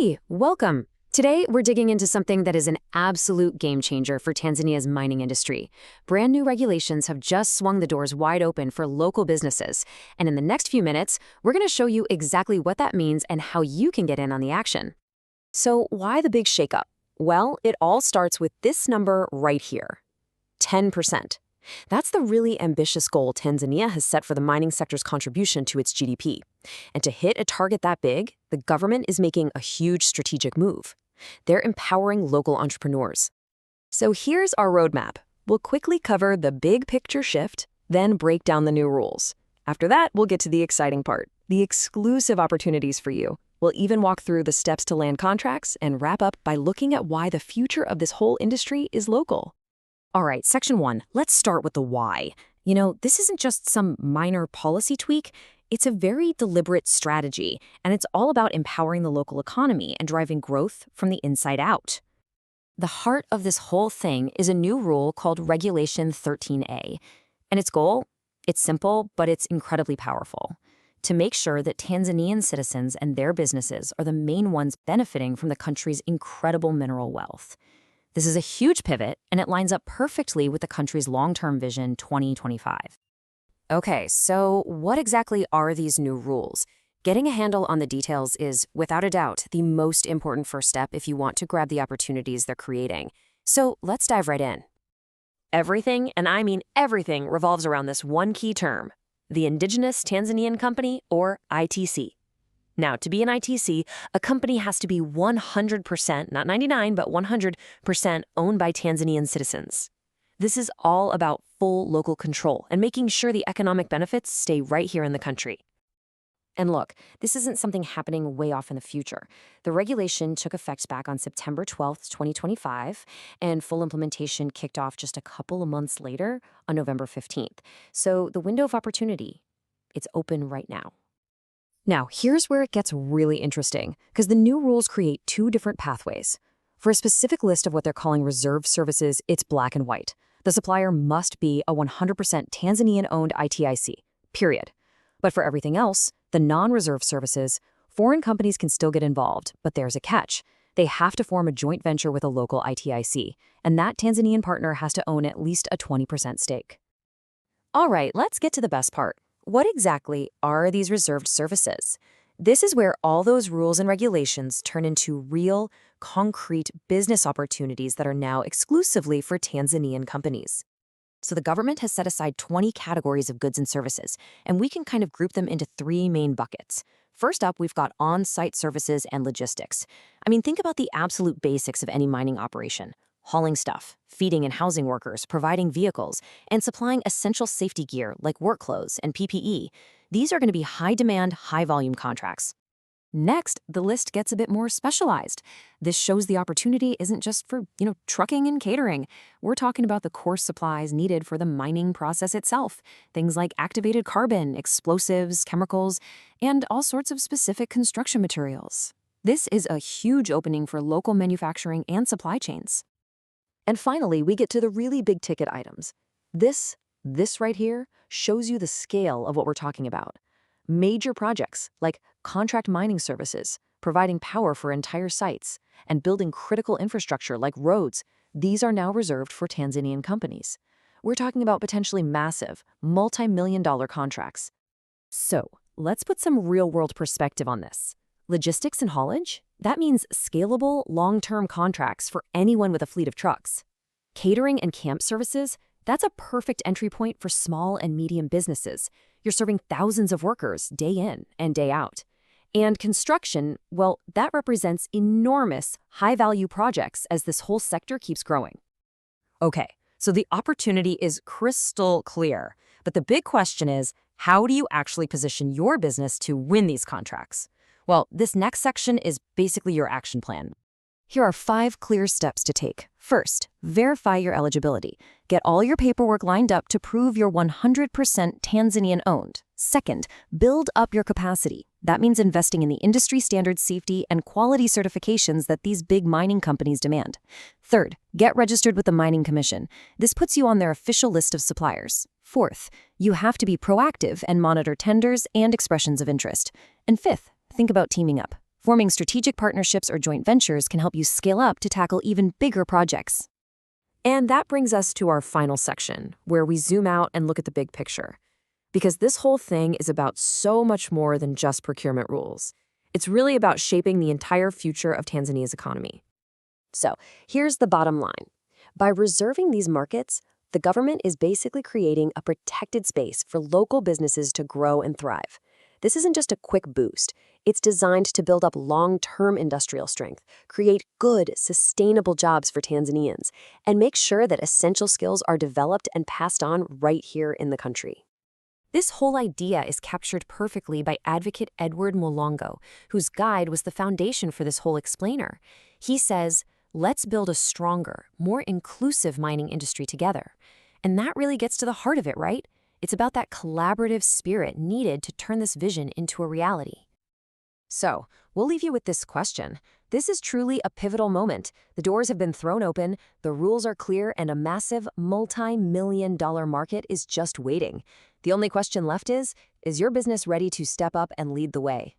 Hey, welcome. Today, we're digging into something that is an absolute game changer for Tanzania's mining industry. Brand new regulations have just swung the doors wide open for local businesses. And in the next few minutes, we're going to show you exactly what that means and how you can get in on the action. So why the big shakeup? Well, it all starts with this number right here, 10%. That's the really ambitious goal Tanzania has set for the mining sector's contribution to its GDP. And to hit a target that big, the government is making a huge strategic move. They're empowering local entrepreneurs. So here's our roadmap. We'll quickly cover the big picture shift, then break down the new rules. After that, we'll get to the exciting part, the exclusive opportunities for you. We'll even walk through the steps to land contracts and wrap up by looking at why the future of this whole industry is local. All right, Section 1, let's start with the why. You know, this isn't just some minor policy tweak. It's a very deliberate strategy, and it's all about empowering the local economy and driving growth from the inside out. The heart of this whole thing is a new rule called Regulation 13A. And its goal? It's simple, but it's incredibly powerful. To make sure that Tanzanian citizens and their businesses are the main ones benefiting from the country's incredible mineral wealth. This is a huge pivot, and it lines up perfectly with the country's long-term vision 2025. Okay, so what exactly are these new rules? Getting a handle on the details is, without a doubt, the most important first step if you want to grab the opportunities they're creating. So let's dive right in. Everything, and I mean everything, revolves around this one key term, the Indigenous Tanzanian Company, or ITC. Now, to be an ITC, a company has to be 100%, not 99, but 100% owned by Tanzanian citizens. This is all about full local control and making sure the economic benefits stay right here in the country. And look, this isn't something happening way off in the future. The regulation took effect back on September 12th, 2025, and full implementation kicked off just a couple of months later on November 15th. So the window of opportunity, it's open right now. Now, here's where it gets really interesting, because the new rules create two different pathways. For a specific list of what they're calling reserved services, it's black and white. The supplier must be a 100% Tanzanian-owned ITIC, period. But for everything else, the non-reserved services, foreign companies can still get involved, but there's a catch. They have to form a joint venture with a local ITIC, and that Tanzanian partner has to own at least a 20% stake. All right, let's get to the best part. What exactly are these reserved services? This is where all those rules and regulations turn into real, concrete business opportunities that are now exclusively for Tanzanian companies. So the government has set aside 20 categories of goods and services, and we can kind of group them into three main buckets. First up, we've got on-site services and logistics. I mean, think about the absolute basics of any mining operation. Hauling stuff, feeding and housing workers, providing vehicles, and supplying essential safety gear like work clothes and PPE. These are going to be high-demand, high-volume contracts. Next, the list gets a bit more specialized. This shows the opportunity isn't just for, trucking and catering. We're talking about the core supplies needed for the mining process itself. Things like activated carbon, explosives, chemicals, and all sorts of specific construction materials. This is a huge opening for local manufacturing and supply chains. And finally, we get to the really big ticket items. This right here shows you the scale of what we're talking about. Major projects like contract mining services, providing power for entire sites, and building critical infrastructure like roads, these are now reserved for Tanzanian companies. We're talking about potentially massive, multi-million-dollar contracts. So, let's put some real-world perspective on this. Logistics and haulage? That means scalable, long-term contracts for anyone with a fleet of trucks. Catering and camp services? That's a perfect entry point for small and medium businesses. You're serving thousands of workers day in and day out. And construction, well, that represents enormous, high-value projects as this whole sector keeps growing. Okay, so the opportunity is crystal clear. But the big question is, how do you actually position your business to win these contracts? Well, this next section is basically your action plan. Here are 5 clear steps to take. First, verify your eligibility. Get all your paperwork lined up to prove you're 100% Tanzanian-owned. Second, build up your capacity. That means investing in the industry standard safety and quality certifications that these big mining companies demand. Third, get registered with the Mining Commission. This puts you on their official list of suppliers. Fourth, you have to be proactive and monitor tenders and expressions of interest. And fifth, think about teaming up. Forming strategic partnerships or joint ventures can help you scale up to tackle even bigger projects. And that brings us to our final section, where we zoom out and look at the big picture. Because this whole thing is about so much more than just procurement rules. It's really about shaping the entire future of Tanzania's economy. So, here's the bottom line. By reserving these markets, the government is basically creating a protected space for local businesses to grow and thrive. This isn't just a quick boost. It's designed to build up long-term industrial strength, create good, sustainable jobs for Tanzanians, and make sure that essential skills are developed and passed on right here in the country. This whole idea is captured perfectly by advocate Edward Mwalongo, whose guide was the foundation for this whole explainer. He says, let's build a stronger, more inclusive mining industry together. And that really gets to the heart of it, right? It's about that collaborative spirit needed to turn this vision into a reality. So, we'll leave you with this question. This is truly a pivotal moment. The doors have been thrown open, the rules are clear, and a massive multi-million-dollar market is just waiting. The only question left is your business ready to step up and lead the way?